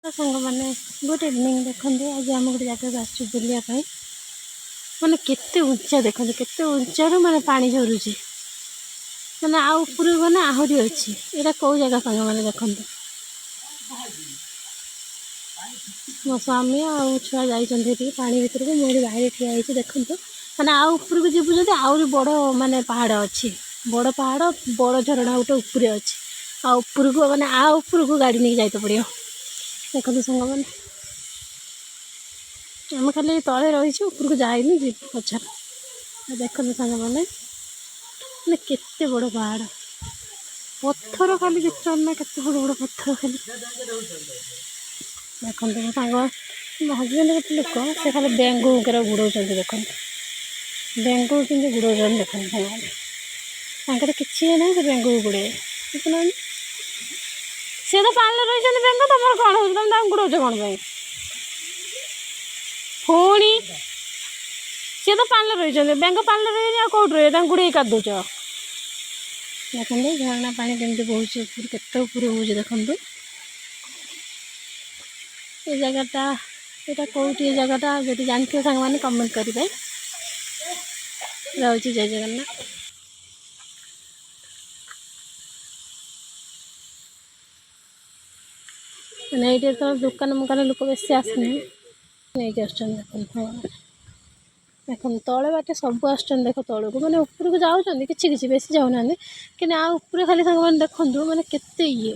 सांग मैंने good evening देखते आज आम गोटे जगह आसु बुलिया माने केते उच्चा देखते केते उच्चा माने पानी झरुची माने आ ऊपर गने आहरी अच्छी यहाँ कौ जगह सांग मैंने देखते मो स्वामी आ छुआ जाती पानी भितर को मुझे बाहर ठिया देखते मैंने आ ऊपर को जीव जब आहरी बड़ माने पहाड़ अच्छी बड़ पहाड़ बड़ झरणा गोटे ऊपर अच्छी आ ऊपर को मैंने आ ऊपर को गाड़ी नहीं जाते पड़ो देखते सांग मैंने आम खाली तले रही ऊपर को जाइनी जी पछर देखते सांग मैंने केते बड़ पहाड़ पत्थर खाली देखते ना केते बड़ बड़ पत्थर खाली देखते मो सांग मो हजबैंड गोटे लोक से खाली बेंगू गुड़ाऊँ देखते बेंगू कि गुड़ाऊँ देखते किसी ना से बेंगू गुड़े देखना सी तो पानी रही बेंग तुम कौन हो तुम गुड़ाऊँ कौन पाई पुणी सी तो पानी रही बेंग पानी रही कौट रही गुड़े कर दौच देखते झरना पानी केमती बहुत ऊपर केत ऊपर हो देखते ये जगहटा यहाँ कौटी जगहटा जो जानते सांग मैंने कमेंट करेंगे रही जय जगन्नाथ ये तो दुकान मुकान लोक बेसी आसनी नहीं देख तले बाटे सब आस देख तौक मैंने ऊपर को जाऊँ किसी बेसी जाऊना कि ऊपर खाली सांग मैंने देखूँ मैंने केते ये